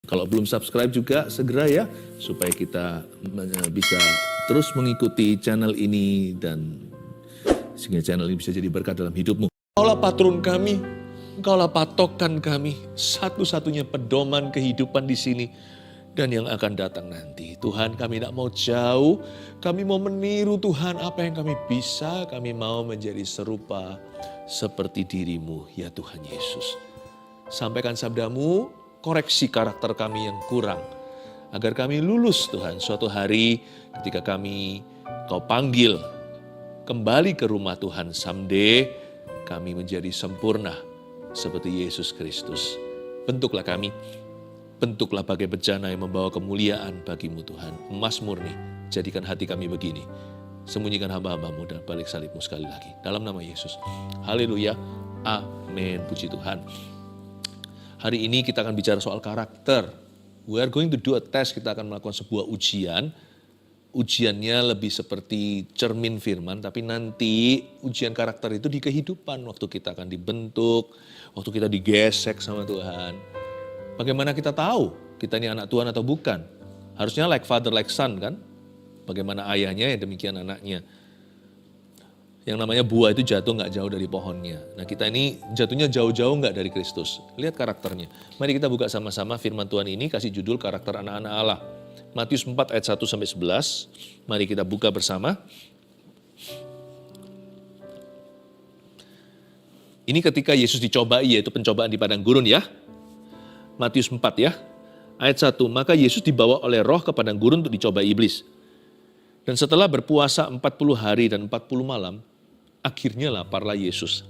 Kalau belum subscribe juga segera ya, supaya kita bisa terus mengikuti channel ini dan sehingga channel ini bisa jadi berkat dalam hidupmu. Engkaulah patron kami, Engkaulah patokan kami, satu-satunya pedoman kehidupan di sini dan yang akan datang nanti. Tuhan, kami tidak mau jauh, kami mau meniru Tuhan apa yang kami bisa, kami mau menjadi serupa seperti diri-Mu ya Tuhan Yesus. Sampaikan sabda-Mu, koreksi karakter kami yang kurang, agar kami lulus Tuhan suatu hari ketika kami Kau panggil kembali ke rumah Tuhan someday, kami menjadi sempurna seperti Yesus Kristus. Bentuklah kami, bentuklah bagai bejana yang membawa kemuliaan bagi-Mu Tuhan. Emas murni, jadikan hati kami begini. Sembunyikan hamba-hamba-Mu dan balik salib-Mu sekali lagi. Dalam nama Yesus. Haleluya. Amin. Puji Tuhan. Hari ini kita akan bicara soal karakter. We are going to do a test, kita akan melakukan sebuah ujian. Ujiannya lebih seperti cermin firman, tapi nanti ujian karakter itu di kehidupan. Waktu kita akan dibentuk, waktu kita digesek sama Tuhan. Bagaimana kita tahu kita ini anak Tuhan atau bukan? Harusnya like father like son kan? Bagaimana ayahnya ya demikian anaknya. Yang namanya buah itu jatuh nggak jauh dari pohonnya. Nah kita ini jatuhnya jauh-jauh nggak dari Kristus. Lihat karakternya. Mari kita buka sama-sama firman Tuhan ini, kasih judul karakter anak-anak Allah. Matius 4 ayat 1-11. Mari kita buka bersama. Ini ketika Yesus dicobai, yaitu pencobaan di padang gurun ya. Matius 4 ya. Ayat 1. Maka Yesus dibawa oleh roh ke padang gurun untuk dicobai iblis. Dan setelah berpuasa 40 hari dan 40 malam, akhirnya laparlah Yesus.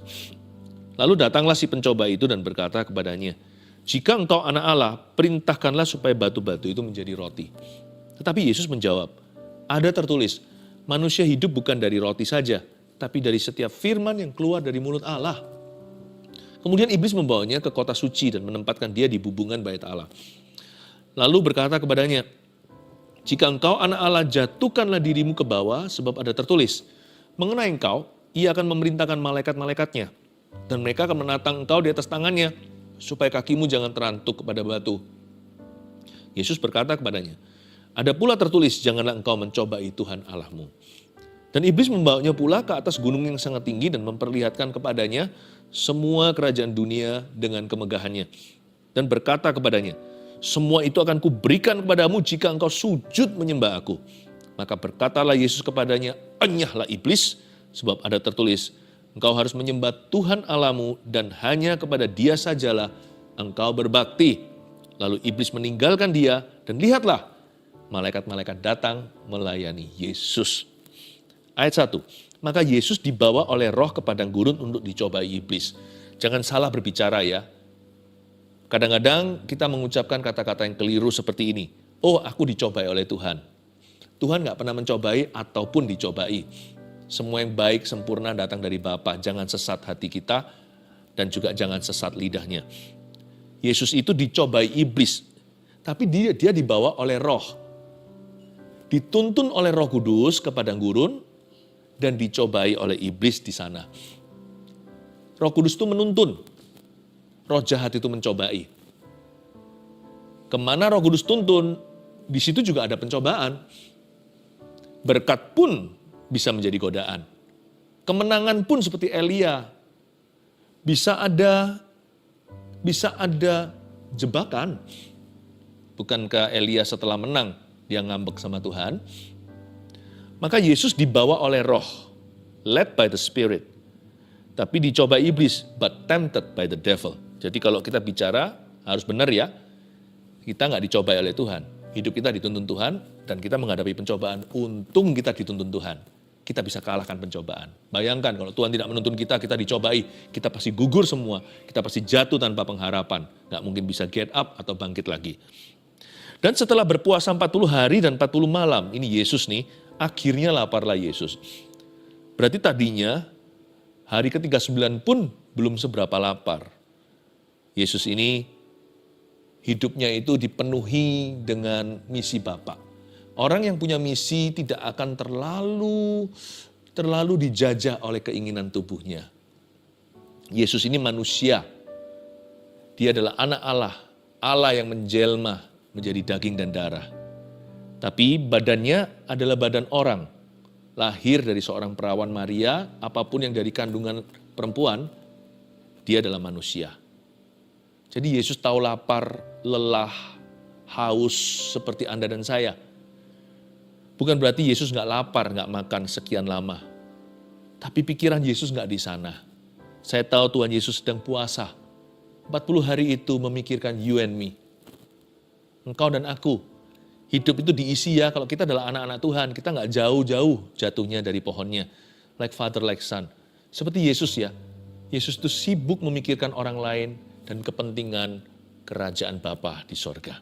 Lalu datanglah si pencoba itu dan berkata kepadanya, jika engkau anak Allah, perintahkanlah supaya batu-batu itu menjadi roti. Tetapi Yesus menjawab, ada tertulis, manusia hidup bukan dari roti saja, tapi dari setiap firman yang keluar dari mulut Allah. Kemudian iblis membawanya ke kota suci dan menempatkan dia di bubungan bait Allah. Lalu berkata kepadanya, jika engkau anak Allah, jatuhkanlah dirimu ke bawah, sebab ada tertulis, mengenai engkau, ia akan memerintahkan malaikat-malaikatnya, dan mereka akan menatang engkau di atas tangannya, supaya kakimu jangan terantuk kepada batu. Yesus berkata kepadanya, ada pula tertulis, janganlah engkau mencobai Tuhan Allahmu. Dan iblis membawanya pula ke atas gunung yang sangat tinggi dan memperlihatkan kepadanya semua kerajaan dunia dengan kemegahannya. Dan berkata kepadanya, semua itu akan kuberikan kepadamu jika engkau sujud menyembah aku. Maka berkatalah Yesus kepadanya, enyahlah iblis, sebab ada tertulis, engkau harus menyembah Tuhan Allahmu dan hanya kepada Dia sajalah engkau berbakti. Lalu iblis meninggalkan dia dan lihatlah, malaikat-malaikat datang melayani Yesus. Ayat 1, maka Yesus dibawa oleh roh ke padang gurun untuk dicobai iblis. Jangan salah berbicara ya. Kadang-kadang kita mengucapkan kata-kata yang keliru seperti ini. Oh, aku dicobai oleh Tuhan. Tuhan gak pernah mencobai ataupun dicobai. Semua yang baik, sempurna datang dari Bapa. Jangan sesat hati kita dan juga jangan sesat lidahnya. Yesus itu dicobai iblis, tapi dia dibawa oleh roh. Dituntun oleh Roh Kudus ke padang gurun dan dicobai oleh iblis di sana. Roh Kudus itu menuntun, roh jahat itu mencobai. Kemana Roh Kudus tuntun, di situ juga ada pencobaan. Berkat pun bisa menjadi godaan. Kemenangan pun seperti Elia. Bisa ada jebakan. Bukankah Elia setelah menang, dia ngambek sama Tuhan? Maka Yesus dibawa oleh roh, led by the Spirit. Tapi dicoba iblis, but tempted by the devil. Jadi kalau kita bicara, harus benar ya. Kita nggak dicobai oleh Tuhan. Hidup kita dituntun Tuhan, dan kita menghadapi pencobaan. Untung kita dituntun Tuhan. Kita bisa kalahkan pencobaan. Bayangkan kalau Tuhan tidak menuntun kita, kita dicobai. Kita pasti gugur semua. Kita pasti jatuh tanpa pengharapan. Nggak mungkin bisa get up atau bangkit lagi. Dan setelah berpuasa 40 hari dan 40 malam, ini Yesus nih, akhirnya laparlah Yesus. Berarti tadinya, hari ke-39 pun belum seberapa lapar. Yesus ini hidupnya itu dipenuhi dengan misi Bapa. Orang yang punya misi tidak akan terlalu dijajah oleh keinginan tubuhnya. Yesus ini manusia. Dia adalah anak Allah. Allah yang menjelma menjadi daging dan darah. Tapi badannya adalah badan orang. Lahir dari seorang perawan Maria, apapun yang dari kandungan perempuan, dia adalah manusia. Jadi Yesus tahu lapar, lelah, haus seperti Anda dan saya. Bukan berarti Yesus nggak lapar, nggak makan sekian lama. Tapi pikiran Yesus nggak di sana. Saya tahu Tuhan Yesus sedang puasa. 40 hari itu memikirkan you and me. Engkau dan aku. Hidup itu diisi ya, kalau kita adalah anak-anak Tuhan, kita nggak jauh-jauh jatuhnya dari pohonnya. Like father, like son. Seperti Yesus ya. Yesus itu sibuk memikirkan orang lain dan kepentingan kerajaan Bapa di sorga.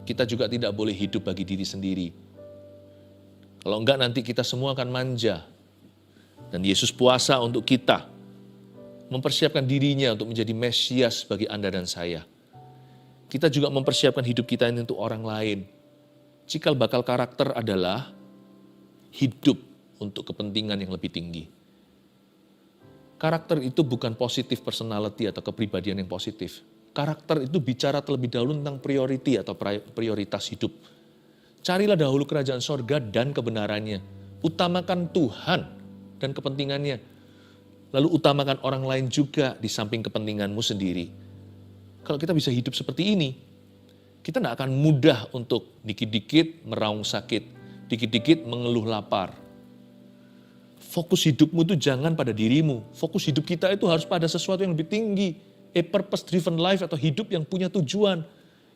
Kita juga tidak boleh hidup bagi diri sendiri. Kalau enggak nanti kita semua akan manja. Dan Yesus puasa untuk kita. Mempersiapkan dirinya untuk menjadi Mesias bagi Anda dan saya. Kita juga mempersiapkan hidup kita ini untuk orang lain. Cikal bakal karakter adalah hidup untuk kepentingan yang lebih tinggi. Karakter itu bukan positif personality atau kepribadian yang positif. Karakter itu bicara terlebih dahulu tentang priority atau prioritas hidup. Carilah dahulu kerajaan sorga dan kebenarannya. Utamakan Tuhan dan kepentingannya. Lalu utamakan orang lain juga di samping kepentinganmu sendiri. Kalau kita bisa hidup seperti ini, kita tidak akan mudah untuk dikit-dikit meraung sakit, dikit-dikit mengeluh lapar. Fokus hidupmu itu jangan pada dirimu. Fokus hidup kita itu harus pada sesuatu yang lebih tinggi. A purpose-driven life atau hidup yang punya tujuan.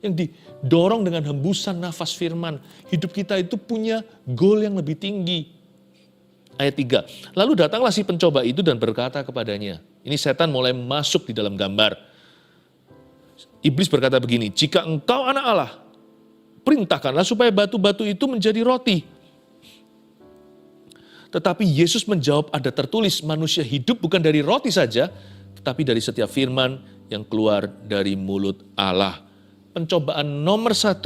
Yang didorong dengan hembusan nafas firman. Hidup kita itu punya goal yang lebih tinggi. Ayat 3. Lalu datanglah si pencoba itu dan berkata kepadanya. Ini setan mulai masuk di dalam gambar. Iblis berkata begini, jika engkau anak Allah, perintahkanlah supaya batu-batu itu menjadi roti. Tetapi Yesus menjawab, ada tertulis, manusia hidup bukan dari roti saja, tetapi dari setiap firman yang keluar dari mulut Allah. Pencobaan nomor 1,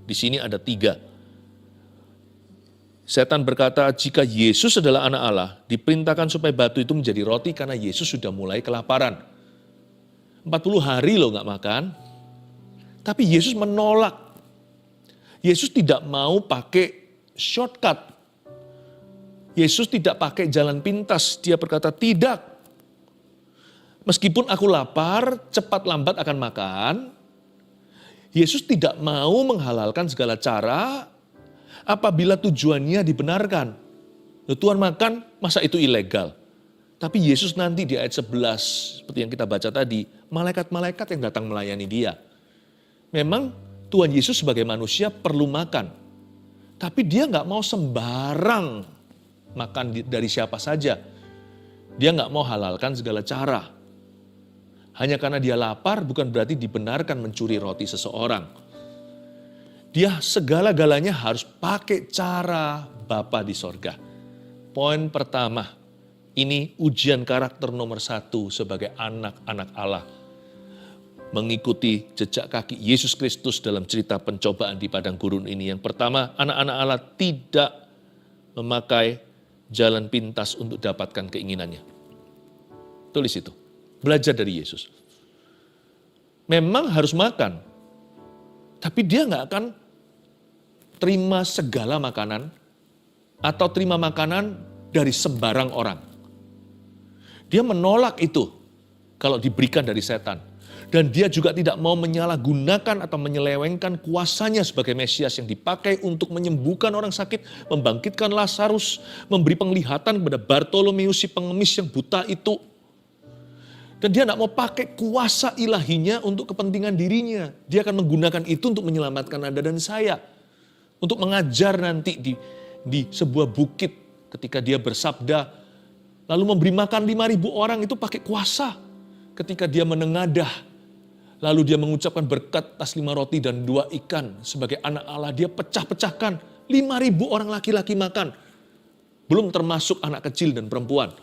di sini ada 3. Setan berkata, jika Yesus adalah anak Allah, diperintahkan supaya batu itu menjadi roti karena Yesus sudah mulai kelaparan. 40 hari loh nggak makan. Tapi Yesus menolak. Yesus tidak mau pakai shortcut. Yesus tidak pakai jalan pintas. Dia berkata, tidak. Meskipun aku lapar, cepat lambat akan makan. Yesus tidak mau menghalalkan segala cara apabila tujuannya dibenarkan. Tuhan makan, masa itu ilegal? Tapi Yesus nanti di ayat 11, seperti yang kita baca tadi, malaikat-malaikat yang datang melayani dia. Memang Tuhan Yesus sebagai manusia perlu makan. Tapi dia nggak mau sembarang makan dari siapa saja. Dia nggak mau halalkan segala cara. Hanya karena dia lapar bukan berarti dibenarkan mencuri roti seseorang. Dia segala-galanya harus pakai cara Bapa di sorga. Poin pertama, ini ujian karakter nomor 1 sebagai anak-anak Allah. Mengikuti jejak kaki Yesus Kristus dalam cerita pencobaan di padang gurun ini. Yang pertama, anak-anak Allah tidak memakai jalan pintas untuk dapatkan keinginannya. Tulis itu. Belajar dari Yesus. Memang harus makan. Tapi dia nggak akan terima segala makanan atau terima makanan dari sembarang orang. Dia menolak itu kalau diberikan dari setan. Dan dia juga tidak mau menyalahgunakan atau menyelewengkan kuasanya sebagai Mesias yang dipakai untuk menyembuhkan orang sakit, membangkitkan Lazarus, memberi penglihatan kepada Bartolomeus si pengemis yang buta itu. Dan dia tidak mau pakai kuasa ilahinya untuk kepentingan dirinya. Dia akan menggunakan itu untuk menyelamatkan Anda dan saya. Untuk mengajar nanti di sebuah bukit ketika dia bersabda, lalu memberi makan 5.000 orang itu pakai kuasa. Ketika dia menengadah, lalu dia mengucapkan berkat atas 5 roti dan 2 ikan. Sebagai anak Allah dia pecah-pecahkan. 5.000 orang laki-laki makan. Belum termasuk anak kecil dan perempuan.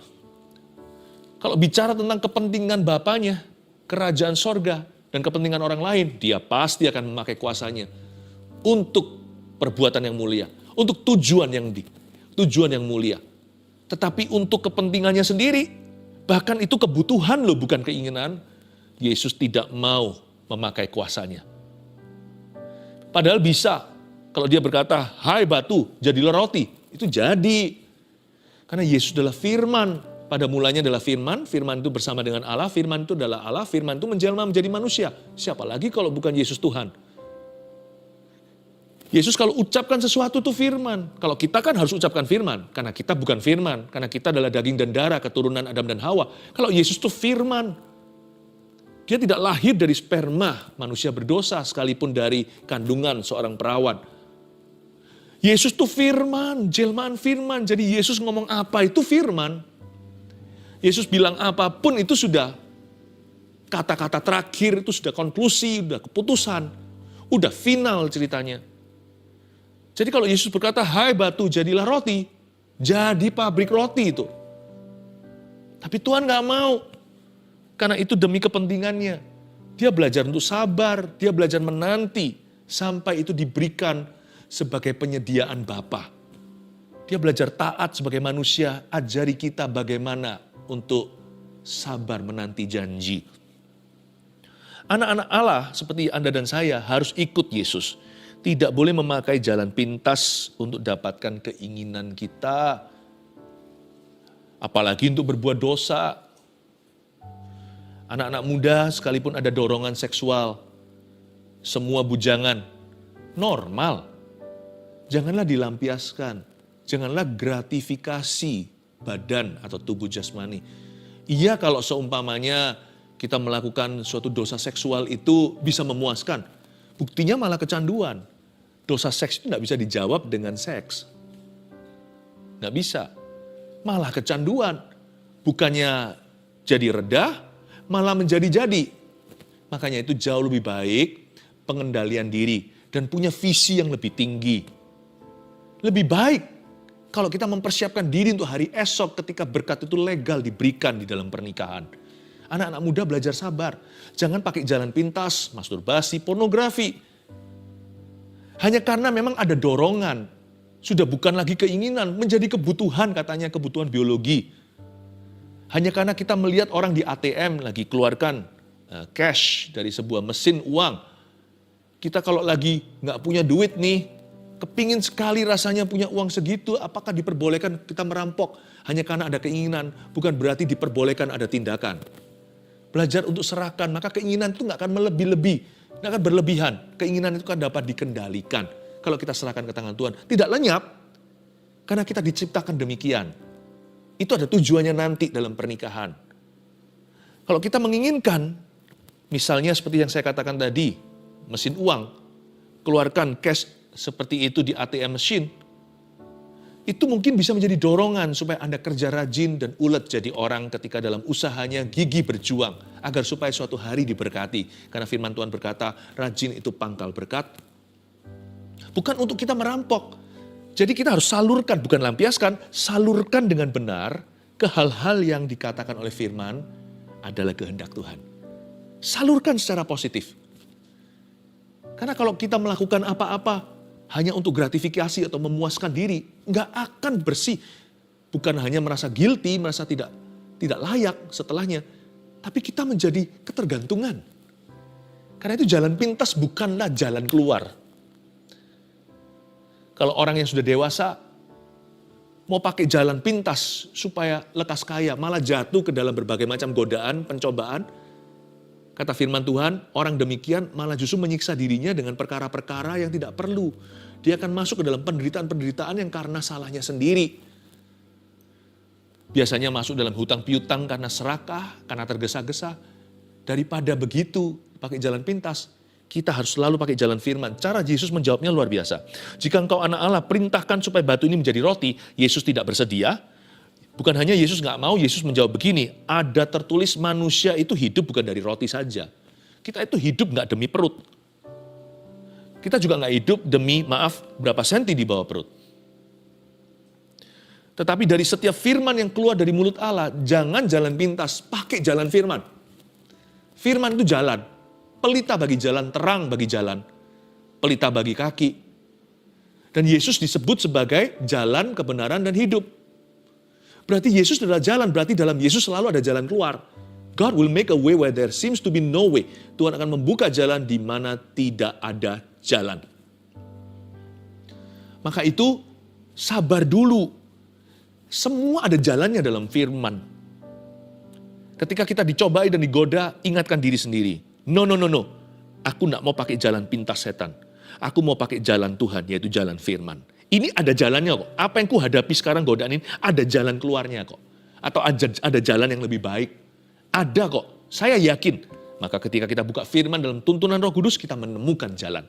Kalau bicara tentang kepentingan Bapaknya, kerajaan sorga, dan kepentingan orang lain, dia pasti akan memakai kuasanya. Untuk perbuatan yang mulia. Untuk tujuan yang mulia. Tetapi untuk kepentingannya sendiri, bahkan itu kebutuhan loh, bukan keinginan. Yesus tidak mau memakai kuasanya. Padahal bisa, kalau dia berkata, hai batu, jadilah roti. Itu jadi. Karena Yesus adalah firman. Pada mulanya adalah firman, firman itu bersama dengan Allah, firman itu adalah Allah, firman itu menjelma menjadi manusia. Siapa lagi kalau bukan Yesus Tuhan? Yesus kalau ucapkan sesuatu itu firman. Kalau kita kan harus ucapkan firman, karena kita bukan firman, karena kita adalah daging dan darah, keturunan Adam dan Hawa. Kalau Yesus itu firman, dia tidak lahir dari sperma manusia berdosa, sekalipun dari kandungan seorang perawan. Yesus itu firman, jelmaan firman. Jadi Yesus ngomong apa itu firman. Yesus bilang apapun itu sudah kata-kata terakhir, itu sudah konklusi, sudah keputusan, udah final ceritanya. Jadi kalau Yesus berkata, hai batu jadilah roti, jadi pabrik roti itu. Tapi Tuhan gak mau, karena itu demi kepentingannya. Dia belajar untuk sabar, dia belajar menanti, sampai itu diberikan sebagai penyediaan Bapa. Dia belajar taat sebagai manusia, ajari kita bagaimana untuk sabar menanti janji. Anak-anak Allah seperti Anda dan saya harus ikut Yesus. Tidak boleh memakai jalan pintas untuk dapatkan keinginan kita. Apalagi untuk berbuat dosa. Anak-anak muda sekalipun ada dorongan seksual, semua bujangan, normal. Janganlah dilampiaskan, janganlah gratifikasi badan atau tubuh jasmani. Iya kalau seumpamanya kita melakukan suatu dosa seksual itu bisa memuaskan. Buktinya malah kecanduan. Dosa seks itu tidak bisa dijawab dengan seks. Nggak bisa. Malah kecanduan. Bukannya jadi reda, malah menjadi-jadi. Makanya itu jauh lebih baik pengendalian diri dan punya visi yang lebih tinggi. Lebih baik kalau kita mempersiapkan diri untuk hari esok ketika berkat itu legal diberikan di dalam pernikahan. Anak-anak muda belajar sabar. Jangan pakai jalan pintas, masturbasi, pornografi. Hanya karena memang ada dorongan. Sudah bukan lagi keinginan, menjadi kebutuhan katanya, kebutuhan biologi. Hanya karena kita melihat orang di ATM lagi keluarkan cash dari sebuah mesin uang. Kita kalau lagi nggak punya duit nih, kepingin sekali rasanya punya uang segitu, apakah diperbolehkan kita merampok? Hanya karena ada keinginan, bukan berarti diperbolehkan ada tindakan. Belajar untuk serahkan, maka keinginan itu nggak akan melebih-lebih, nggak akan berlebihan. Keinginan itu kan dapat dikendalikan kalau kita serahkan ke tangan Tuhan. Tidak lenyap, karena kita diciptakan demikian. Itu ada tujuannya nanti dalam pernikahan. Kalau kita menginginkan, misalnya seperti yang saya katakan tadi, mesin uang, keluarkan cash seperti itu di ATM mesin, itu mungkin bisa menjadi dorongan supaya Anda kerja rajin dan ulet jadi orang ketika dalam usahanya gigih berjuang agar supaya suatu hari diberkati. Karena firman Tuhan berkata, rajin itu pangkal berkat. Bukan untuk kita merampok. Jadi kita harus salurkan, bukan lampiaskan, salurkan dengan benar ke hal-hal yang dikatakan oleh firman adalah kehendak Tuhan. Salurkan secara positif. Karena kalau kita melakukan apa-apa hanya untuk gratifikasi atau memuaskan diri, nggak akan bersih. Bukan hanya merasa guilty, merasa tidak layak setelahnya, tapi kita menjadi ketergantungan. Karena itu jalan pintas bukanlah jalan keluar. Kalau orang yang sudah dewasa mau pakai jalan pintas supaya lekas kaya, malah jatuh ke dalam berbagai macam godaan, pencobaan. Kata firman Tuhan, orang demikian malah justru menyiksa dirinya dengan perkara-perkara yang tidak perlu. Dia akan masuk ke dalam penderitaan-penderitaan yang karena salahnya sendiri. Biasanya masuk dalam hutang piutang karena serakah, karena tergesa-gesa. Daripada begitu, pakai jalan pintas, kita harus selalu pakai jalan firman. Cara Yesus menjawabnya luar biasa. Jika engkau anak Allah, perintahkan supaya batu ini menjadi roti. Yesus tidak bersedia. Bukan hanya Yesus nggak mau, Yesus menjawab begini, ada tertulis manusia itu hidup bukan dari roti saja. Kita itu hidup nggak demi perut. Kita juga nggak hidup demi, maaf, berapa senti di bawah perut. Tetapi dari setiap firman yang keluar dari mulut Allah, jangan jalan pintas, pakai jalan firman. Firman itu jalan, pelita bagi jalan, terang bagi jalan, pelita bagi kaki. Dan Yesus disebut sebagai jalan, kebenaran, dan hidup. Berarti Yesus adalah jalan, berarti dalam Yesus selalu ada jalan keluar. God will make a way where there seems to be no way. Tuhan akan membuka jalan di mana tidak ada jalan. Maka itu sabar dulu. Semua ada jalannya dalam firman. Ketika kita dicobai dan digoda, ingatkan diri sendiri. No. Aku gak mau pakai jalan pintas setan. Aku mau pakai jalan Tuhan, yaitu jalan firman. Ini ada jalannya kok. Apa yang kuhadapi sekarang godaan ini, ada jalan keluarnya kok. Atau ada jalan yang lebih baik. Ada kok, saya yakin. Maka ketika kita buka firman dalam tuntunan Roh Kudus, kita menemukan jalan.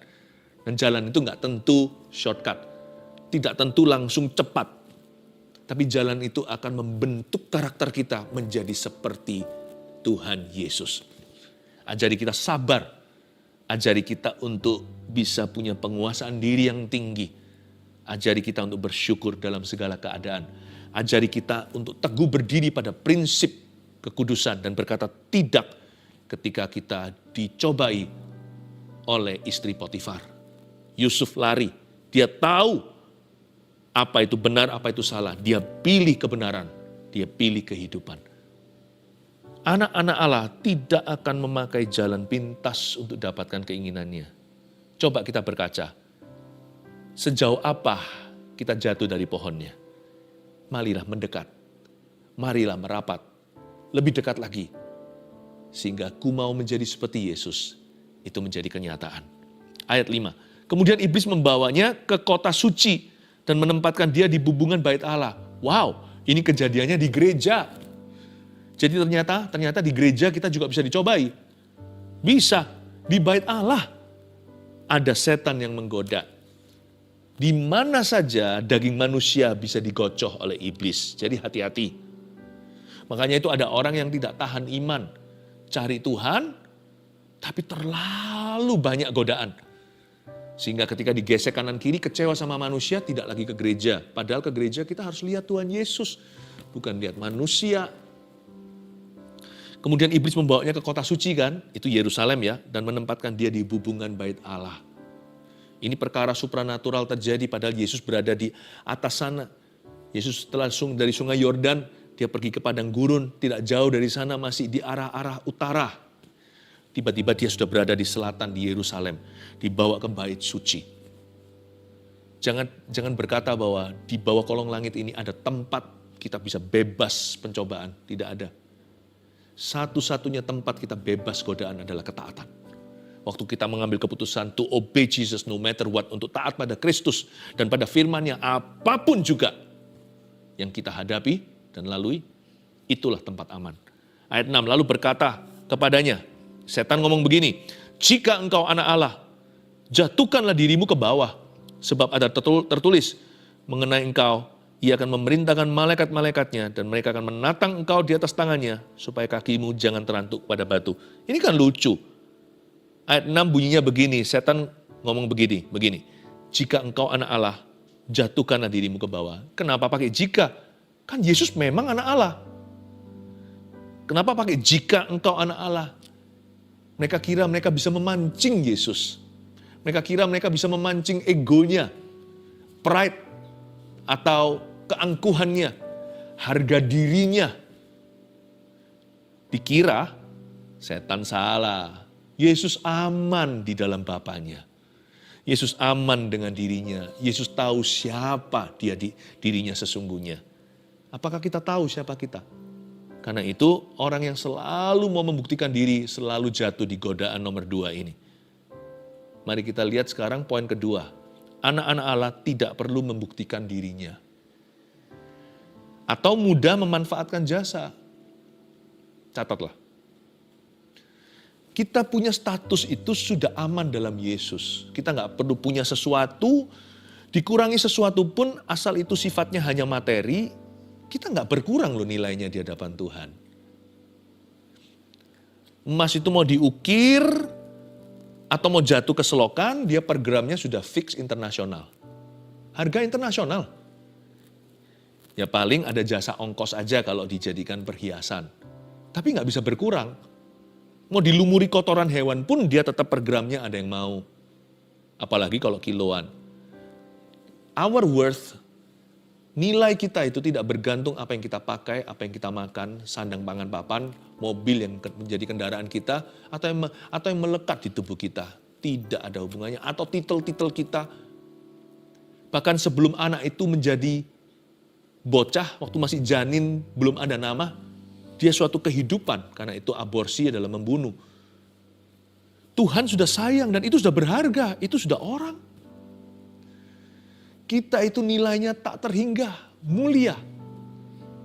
Dan jalan itu gak tentu shortcut. Tidak tentu langsung cepat. Tapi jalan itu akan membentuk karakter kita menjadi seperti Tuhan Yesus. Ajari kita sabar. Ajari kita untuk bisa punya penguasaan diri yang tinggi. Ajari kita untuk bersyukur dalam segala keadaan. Ajari kita untuk teguh berdiri pada prinsip kekudusan dan berkata tidak ketika kita dicobai oleh istri Potifar. Yusuf lari. Dia tahu apa itu benar, apa itu salah. Dia pilih kebenaran. Dia pilih kehidupan. Anak-anak Allah tidak akan memakai jalan pintas untuk dapatkan keinginannya. Coba kita berkaca. Sejauh apa kita jatuh dari pohonnya? Marilah mendekat. Marilah merapat. Lebih dekat lagi. Sehingga aku mau menjadi seperti Yesus. Itu menjadi kenyataan. Ayat 5. Kemudian iblis membawanya ke kota suci dan menempatkan dia di bubungan bait Allah. Wow, ini kejadiannya di gereja. Jadi ternyata di gereja kita juga bisa dicobai. Bisa, di bait Allah. Ada setan yang menggoda. Di mana saja daging manusia bisa digocoh oleh iblis. Jadi hati-hati. Makanya itu ada orang yang tidak tahan iman. Cari Tuhan, tapi terlalu banyak godaan. Sehingga ketika digesek kanan kiri, kecewa sama manusia, tidak lagi ke gereja. Padahal ke gereja kita harus lihat Tuhan Yesus. Bukan lihat manusia. Kemudian iblis membawanya ke kota suci kan, itu Yerusalem ya, dan menempatkan dia di bubungan bait Allah. Ini perkara supranatural terjadi padahal Yesus berada di atas sana. Yesus setelah dari sungai Yordan, dia pergi ke padang gurun, tidak jauh dari sana masih di arah-arah utara. Tiba-tiba dia sudah berada di selatan di Yerusalem, dibawa ke bait suci. Jangan berkata bahwa di bawah kolong langit ini ada tempat kita bisa bebas pencobaan, tidak ada. Satu-satunya tempat kita bebas godaan adalah ketaatan. Waktu kita mengambil keputusan to obey Jesus no matter what, untuk taat pada Kristus dan pada firman-Nya, apapun juga yang kita hadapi dan lalui, itulah tempat aman. Ayat 6, lalu berkata kepadanya, setan ngomong begini, jika engkau anak Allah, jatuhkanlah dirimu ke bawah, sebab ada tertulis mengenai engkau, ia akan memerintahkan malaikat-malaikatnya dan mereka akan menatang engkau di atas tangannya, supaya kakimu jangan terantuk pada batu. Ini kan lucu. Ayat 6 bunyinya begini, setan ngomong begini, jika engkau anak Allah, jatuhkanlah dirimu ke bawah. Kenapa pakai jika? Kan Yesus memang anak Allah. Kenapa pakai jika engkau anak Allah? Mereka kira mereka bisa memancing Yesus. Mereka kira mereka bisa memancing egonya, pride, atau keangkuhannya, harga dirinya. Dikira setan salah. Yesus aman di dalam Bapanya. Yesus aman dengan dirinya. Yesus tahu siapa dirinya sesungguhnya. Apakah kita tahu siapa kita? Karena itu orang yang selalu mau membuktikan diri selalu jatuh di godaan nomor 2 ini. Mari kita lihat sekarang poin kedua. Anak-anak Allah tidak perlu membuktikan dirinya. Atau mudah memanfaatkan jasa. Catatlah. Kita punya status itu sudah aman dalam Yesus. Kita nggak perlu punya sesuatu, dikurangi sesuatu pun asal itu sifatnya hanya materi, kita nggak berkurang loh nilainya di hadapan Tuhan. Emas itu mau diukir atau mau jatuh ke selokan, dia per gramnya sudah fix internasional. Harga internasional. Ya paling ada jasa ongkos aja kalau dijadikan perhiasan. Tapi nggak bisa berkurang. Mau dilumuri kotoran hewan pun dia tetap per gramnya ada yang mau. Apalagi kalau kiloan. Our worth Nilai kita itu tidak bergantung apa yang kita pakai, apa yang kita makan, sandang pangan papan, mobil yang menjadi kendaraan kita, atau yang melekat di tubuh kita. Tidak ada hubungannya. Atau titel-titel kita. Bahkan sebelum anak itu menjadi bocah, waktu masih janin, belum ada nama, dia suatu kehidupan. Karena itu aborsi adalah membunuh. Tuhan sudah sayang dan itu sudah berharga, itu sudah orang. Kita itu nilainya tak terhingga, mulia.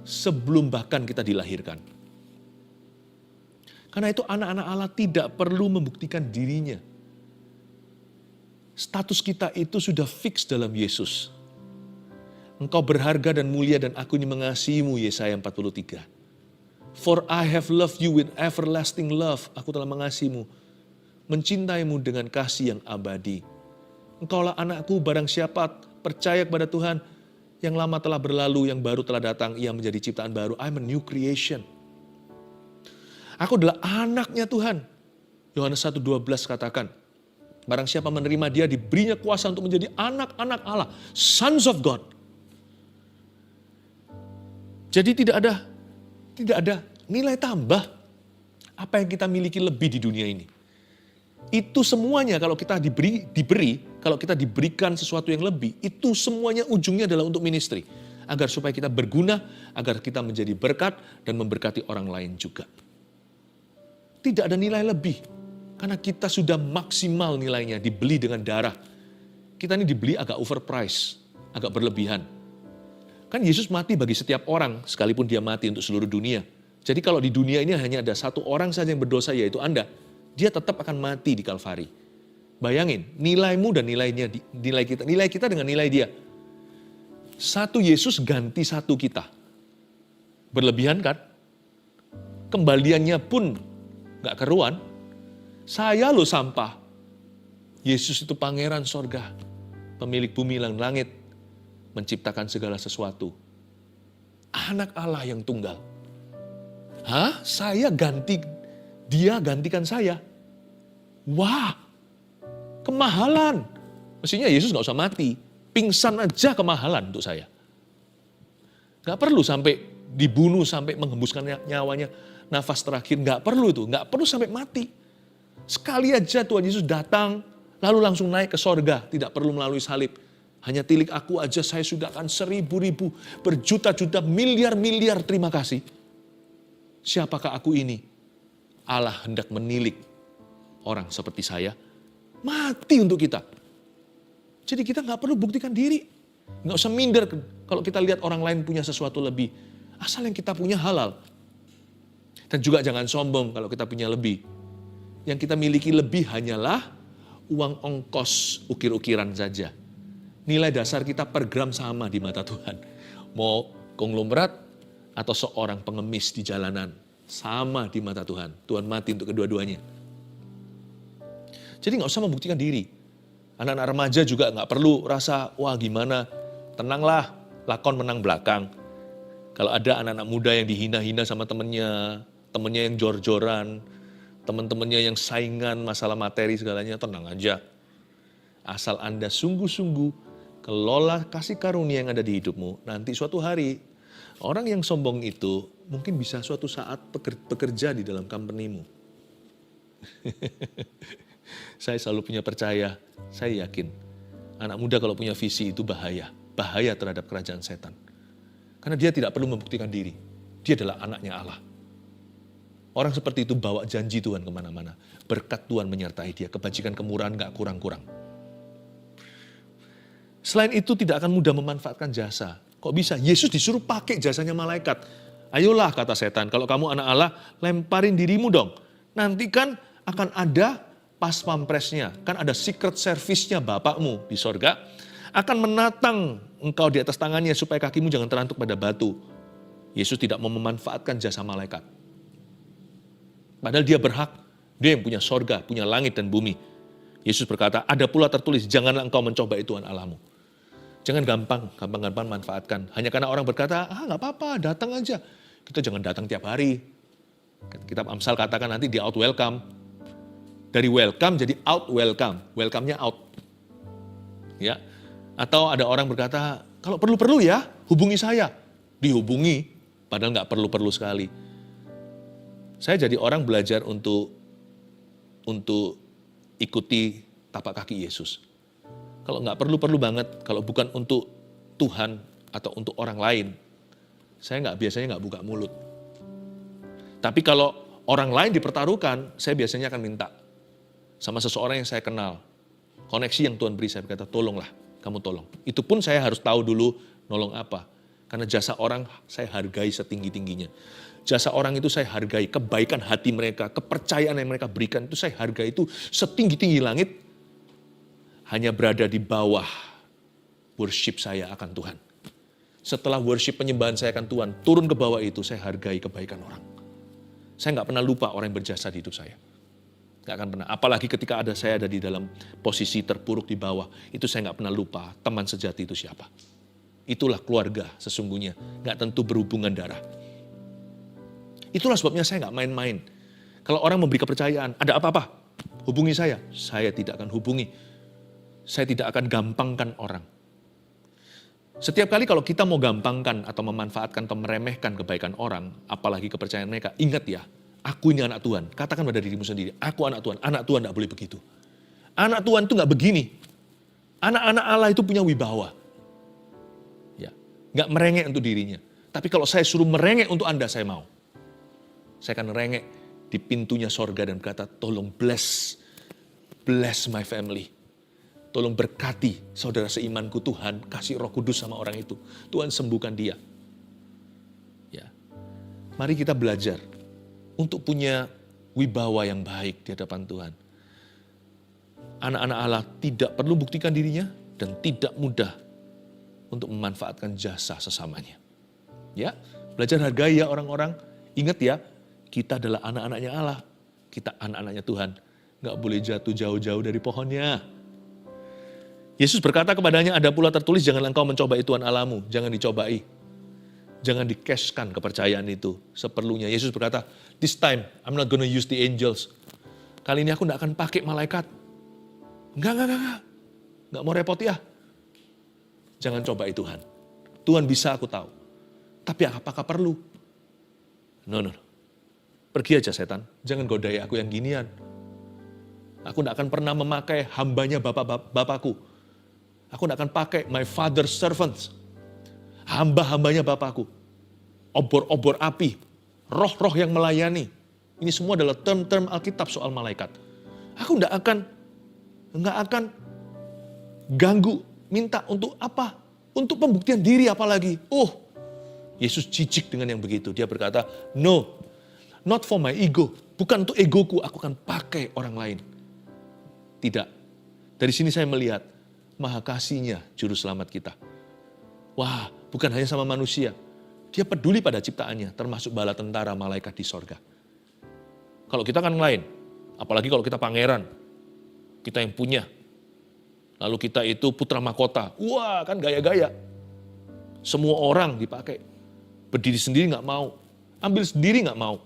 Sebelum bahkan kita dilahirkan. Karena itu anak-anak Allah tidak perlu membuktikan dirinya. Status kita itu sudah fix dalam Yesus. Engkau berharga dan mulia dan aku ini mengasihimu, Yesaya 43. For I have loved you with everlasting love. Aku telah mengasihimu, mencintaimu dengan kasih yang abadi. Engkaulah anakku, barang siapa percaya kepada Tuhan, yang lama telah berlalu, yang baru telah datang, ia menjadi ciptaan baru. I'm a new creation. Aku adalah anaknya Tuhan. Yohanes 1:12 katakan, barang siapa menerima dia, diberinya kuasa untuk menjadi anak-anak Allah, sons of God. Jadi tidak ada nilai tambah apa yang kita miliki lebih di dunia ini. Itu semuanya kalau kita kalau kita diberikan sesuatu yang lebih, itu semuanya ujungnya adalah untuk ministry. Agar supaya kita berguna, agar kita menjadi berkat dan memberkati orang lain juga. Tidak ada nilai lebih, karena kita sudah maksimal nilainya, dibeli dengan darah. Kita ini dibeli agak overprice, agak berlebihan. Kan Yesus mati bagi setiap orang, sekalipun dia mati untuk seluruh dunia. Jadi kalau di dunia ini hanya ada satu orang saja yang berdosa, yaitu Anda, dia tetap akan mati di Kalvari. Bayangin, nilaimu dan nilai kita dengan nilai dia. Satu Yesus ganti satu kita. Berlebihan kan? Kembaliannya pun gak keruan. Saya loh sampah. Yesus itu pangeran sorga, pemilik bumi dan langit, menciptakan segala sesuatu. Anak Allah yang tunggal. Hah? Dia gantikan saya. Wah, kemahalan. Mestinya Yesus gak usah mati. Pingsan aja kemahalan untuk saya. Gak perlu sampai dibunuh, sampai menghembuskan nyawanya, nafas terakhir. Gak perlu itu, gak perlu sampai mati. Sekali aja Tuhan Yesus datang, lalu langsung naik ke sorga. Tidak perlu melalui salib. Hanya tilik aku aja saya sudah akan 1000, berjuta-juta, miliar-miliar terima kasih. Siapakah aku ini? Allah hendak menilik orang seperti saya, mati untuk kita. Jadi kita gak perlu buktikan diri. Gak usah minder kalau kita lihat orang lain punya sesuatu lebih. Asal yang kita punya halal. Dan juga jangan sombong kalau kita punya lebih. Yang kita miliki lebih hanyalah uang ongkos ukir-ukiran saja. Nilai dasar kita per gram sama di mata Tuhan. Mau konglomerat atau seorang pengemis di jalanan, sama di mata Tuhan. Tuhan mati untuk kedua-duanya. Jadi gak usah membuktikan diri. Anak-anak remaja juga gak perlu rasa, wah gimana, tenanglah, lakon menang belakang. Kalau ada anak-anak muda yang dihina-hina sama temennya yang jor-joran, teman-temannya yang saingan masalah materi segalanya, tenang aja. Asal Anda sungguh-sungguh kelola kasih karunia yang ada di hidupmu, nanti suatu hari orang yang sombong itu mungkin bisa suatu saat bekerja di dalam company-mu. Saya selalu punya percaya, saya yakin anak muda kalau punya visi itu bahaya terhadap kerajaan setan. Karena dia tidak perlu membuktikan diri, dia adalah anaknya Allah. Orang seperti itu bawa janji Tuhan kemana-mana, berkat Tuhan menyertai dia, kebajikan kemurahan gak kurang-kurang. Selain itu tidak akan mudah memanfaatkan jasa. Kok bisa? Yesus disuruh pakai jasanya malaikat. Ayolah kata setan, kalau kamu anak Allah, lemparin dirimu dong. Nanti kan akan ada pas pampresnya, kan ada secret service-nya Bapakmu di sorga, akan menatang engkau di atas tangannya supaya kakimu jangan terantuk pada batu. Yesus tidak mau memanfaatkan jasa malaikat. Padahal dia berhak, dia yang punya sorga, punya langit dan bumi. Yesus berkata, ada pula tertulis, janganlah engkau mencobai Tuhan Allahmu. Jangan gampang manfaatkan. Hanya karena orang berkata, gak apa-apa, datang aja. Kita jangan datang tiap hari. Kitab Amsal katakan nanti di out welcome. Dari welcome jadi out welcome. Welcome-nya out. Ya. Atau ada orang berkata, kalau perlu-perlu ya, hubungi saya. Dihubungi, padahal nggak perlu-perlu sekali. Saya jadi orang belajar untuk ikuti tapak kaki Yesus. Kalau nggak perlu-perlu banget, kalau bukan untuk Tuhan atau untuk orang lain, saya biasanya nggak buka mulut. Tapi kalau orang lain dipertaruhkan, saya biasanya akan minta sama seseorang yang saya kenal. Koneksi yang Tuhan beri, saya berkata, tolonglah, kamu tolong. Itu pun saya harus tahu dulu nolong apa. Karena jasa orang saya hargai setinggi-tingginya. Jasa orang itu saya hargai, kebaikan hati mereka, kepercayaan yang mereka berikan itu saya hargai itu setinggi-tinggi langit. Hanya berada di bawah worship saya akan Tuhan. Setelah worship penyembahan saya akan Tuhan, turun ke bawah itu saya hargai kebaikan orang. Saya nggak pernah lupa orang yang berjasa di hidup saya. Nggak akan pernah. Apalagi ketika saya ada di dalam posisi terpuruk di bawah, itu saya nggak pernah lupa teman sejati itu siapa. Itulah keluarga sesungguhnya, nggak tentu berhubungan darah. Itulah sebabnya saya nggak main-main. Kalau orang memberi kepercayaan, ada apa-apa, hubungi saya. Saya tidak akan hubungi. Saya tidak akan gampangkan orang. Setiap kali kalau kita mau gampangkan atau memanfaatkan atau meremehkan kebaikan orang, apalagi kepercayaan mereka, ingat ya, aku ini anak Tuhan. Katakan pada dirimu sendiri, aku anak Tuhan. Anak Tuhan nggak boleh begitu. Anak Tuhan itu nggak begini. Anak-anak Allah itu punya wibawa. Nggak merengek untuk dirinya. Tapi kalau saya suruh merengek untuk Anda, saya mau. Saya akan merengek di pintunya sorga dan berkata, tolong bless my family. Tolong berkati saudara seimanku Tuhan, kasih Roh Kudus sama orang itu. Tuhan sembuhkan dia. Ya. Mari kita belajar untuk punya wibawa yang baik di hadapan Tuhan. Anak-anak Allah tidak perlu buktikan dirinya dan tidak mudah untuk memanfaatkan jasa sesamanya. Ya, belajar hargai ya orang-orang. Ingat ya, kita adalah anak-anaknya Allah. Kita anak-anaknya Tuhan. Nggak boleh jatuh jauh-jauh dari pohonnya. Yesus berkata kepadanya, ada pula tertulis, janganlah engkau mencobai Tuhan Allahmu. Jangan dicobai. Jangan dikeskan kepercayaan itu seperlunya. Yesus berkata, this time I'm not gonna use the angels. Kali ini aku nggak akan pakai malaikat. Enggak. Nggak mau repot ya. Jangan cobai Tuhan. Tuhan bisa, aku tahu. Tapi apakah perlu? No. Pergi aja setan. Jangan godai aku yang ginian. Aku tidak akan pernah memakai hambanya bapakku. Aku tidak akan pakai my father's servants. Hamba-hambanya bapakku. Obor-obor api. Roh-roh yang melayani. Ini semua adalah term-term Alkitab soal malaikat. Aku tidak akan ganggu. Minta untuk apa? Untuk pembuktian diri apalagi. Yesus jijik dengan yang begitu. Dia berkata, no, not for my ego. Bukan untuk egoku, aku akan pakai orang lain. Tidak. Dari sini saya melihat maha kasihnya juru selamat kita. Wah, bukan hanya sama manusia. Dia peduli pada ciptaannya, termasuk bala tentara malaikat di sorga. Kalau kita kan lain. Apalagi kalau kita pangeran. Kita yang punya. Lalu kita itu putra mahkota. Wah, kan gaya-gaya. Semua orang dipakai. Berdiri sendiri nggak mau. Ambil sendiri nggak mau.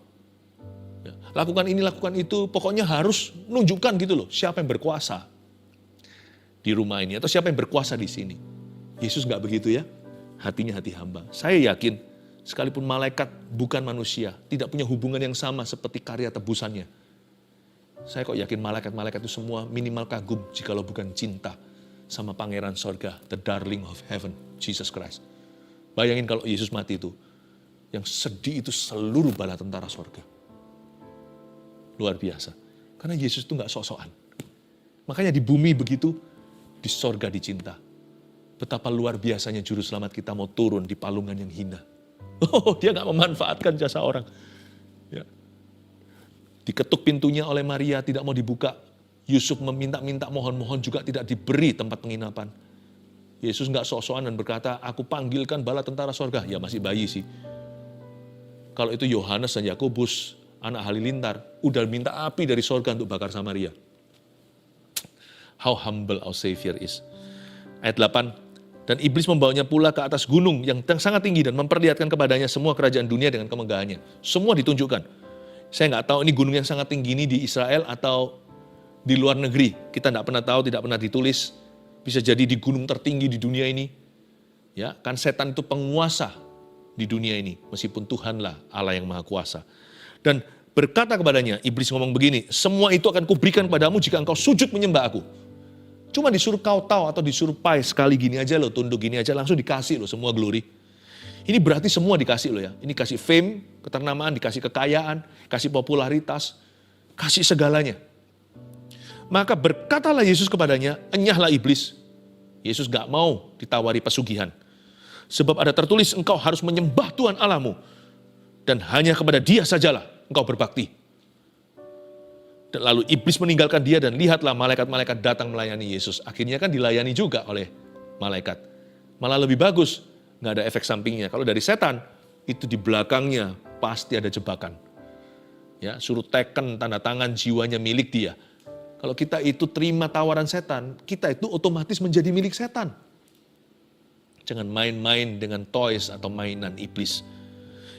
Ya, lakukan ini, lakukan itu. Pokoknya harus nunjukkan gitu loh. Siapa yang berkuasa di rumah ini. Atau siapa yang berkuasa di sini. Yesus nggak begitu ya. Hatinya hati hamba. Saya yakin sekalipun malaikat bukan manusia. Tidak punya hubungan yang sama seperti karya tebusannya. Saya kok yakin malaikat-malaikat itu semua minimal kagum jikalau bukan cinta sama pangeran sorga, the darling of heaven, Jesus Christ. Bayangin kalau Yesus mati itu, yang sedih itu seluruh bala tentara sorga. Luar biasa. Karena Yesus itu gak sok-sokan. Makanya di bumi begitu, di sorga dicinta. Betapa luar biasanya juru selamat kita mau turun di palungan yang hina. Dia gak memanfaatkan jasa orang. Ya. Diketuk pintunya oleh Maria, tidak mau dibuka. Yusuf meminta-minta, mohon-mohon juga tidak diberi tempat penginapan. Yesus nggak sok-sokan dan berkata, aku panggilkan bala tentara sorga. Ya masih bayi sih. Kalau itu Yohanes dan Yakobus, anak halilintar, udah minta api dari sorga untuk bakar Samaria. How humble our Savior is. Ayat 8, dan iblis membawanya pula ke atas gunung yang sangat tinggi dan memperlihatkan kepadanya semua kerajaan dunia dengan kemegahannya. Semua ditunjukkan. Saya nggak tahu ini gunung yang sangat tinggi ini di Israel atau di luar negeri. Kita nggak pernah tahu, tidak pernah ditulis. Bisa jadi di gunung tertinggi di dunia ini. Ya, kan setan itu penguasa di dunia ini, meskipun Tuhanlah Allah yang Maha Kuasa. Dan berkata kepadanya, iblis ngomong begini, semua itu akan kuberikan padamu jika engkau sujud menyembah aku. Cuma disuruh kau tahu atau disuruh pai sekali gini aja loh, tunduk gini aja, langsung dikasih loh semua glory. Ini berarti semua dikasih loh ya. Ini kasih fame, keternamaan, dikasih kekayaan, kasih popularitas, kasih segalanya. Maka berkatalah Yesus kepadanya, enyahlah iblis. Yesus gak mau ditawari pesugihan. Sebab ada tertulis, engkau harus menyembah Tuhan Allahmu. Dan hanya kepada Dia sajalah engkau berbakti. Dan lalu iblis meninggalkan dia dan lihatlah malaikat-malaikat datang melayani Yesus. Akhirnya kan dilayani juga oleh malaikat. Malah lebih bagus, gak ada efek sampingnya. Kalau dari setan, itu di belakangnya pasti ada jebakan. Ya, suruh teken tanda tangan jiwanya milik dia. Kalau kita itu terima tawaran setan, kita itu otomatis menjadi milik setan. Jangan main-main dengan toys atau mainan iblis.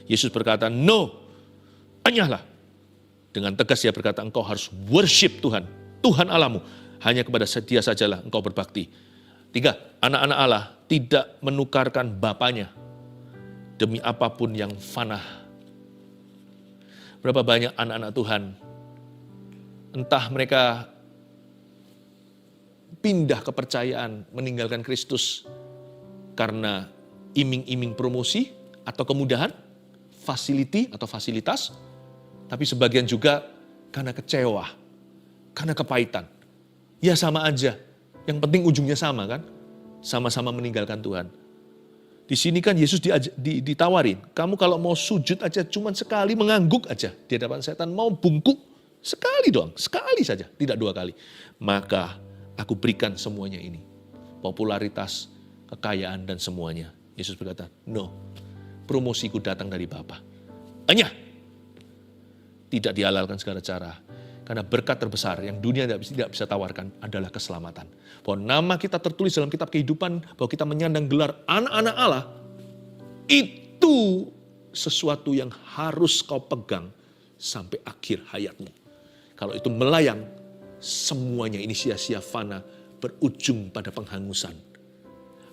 Yesus berkata, no, enyahlah. Dengan tegas dia berkata, engkau harus worship Tuhan, Tuhan Allahmu. Hanya kepada Dia sajalah engkau berbakti. 3, anak-anak Allah tidak menukarkan bapanya demi apapun yang fana. Berapa banyak anak-anak Tuhan, entah mereka pindah kepercayaan, meninggalkan Kristus karena iming-iming promosi atau kemudahan, fasiliti atau fasilitas, tapi sebagian juga karena kecewa, karena kepahitan. Ya sama aja, yang penting ujungnya sama kan, sama-sama meninggalkan Tuhan. Di sini kan Yesus ditawarin, kamu kalau mau sujud aja cuman sekali, mengangguk aja di hadapan setan, mau bungkuk sekali doang, sekali saja, tidak 2 kali. Maka aku berikan semuanya ini, popularitas, kekayaan dan semuanya. Yesus berkata, no, promosiku datang dari Bapa. Enyah, tidak dihalalkan segala cara. Karena berkat terbesar yang dunia tidak bisa tawarkan adalah keselamatan. Bahwa nama kita tertulis dalam kitab kehidupan, bahwa kita menyandang gelar anak-anak Allah, itu sesuatu yang harus kau pegang sampai akhir hayatmu. Kalau itu melayang, semuanya ini sia-sia fana, berujung pada penghangusan.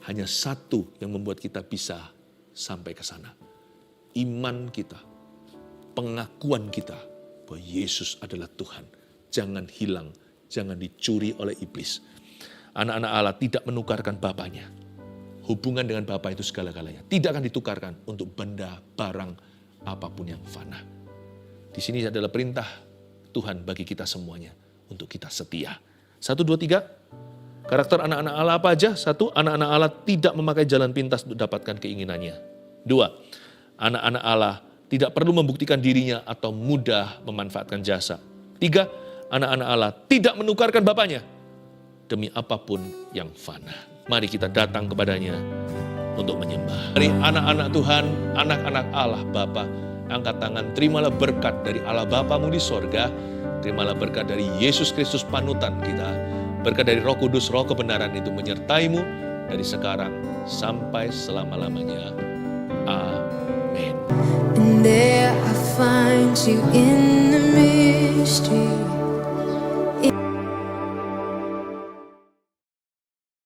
Hanya satu yang membuat kita bisa sampai ke sana. Iman kita, pengakuan kita bahwa Yesus adalah Tuhan. Jangan hilang, jangan dicuri oleh iblis. Anak-anak Allah tidak menukarkan bapanya. Hubungan dengan Bapa itu segala-galanya. Tidak akan ditukarkan untuk benda, barang, apapun yang fana. Di sini adalah perintah Tuhan bagi kita semuanya untuk kita setia. 1, 2, 3. Karakter anak-anak Allah apa aja? 1, anak-anak Allah tidak memakai jalan pintas untuk dapatkan keinginannya. 2, anak-anak Allah tidak perlu membuktikan dirinya atau mudah memanfaatkan jasa. 3, anak-anak Allah tidak menukarkan bapanya demi apapun yang fana. Mari kita datang kepadanya untuk menyembah. Mari anak-anak Tuhan, anak-anak Allah Bapa, angkat tangan, terimalah berkat dari Allah Bapamu di sorga, terimalah berkat dari Yesus Kristus panutan kita, berkat dari Roh Kudus, Roh kebenaran itu menyertaimu dari sekarang sampai selama-lamanya. Amin. And there I find you in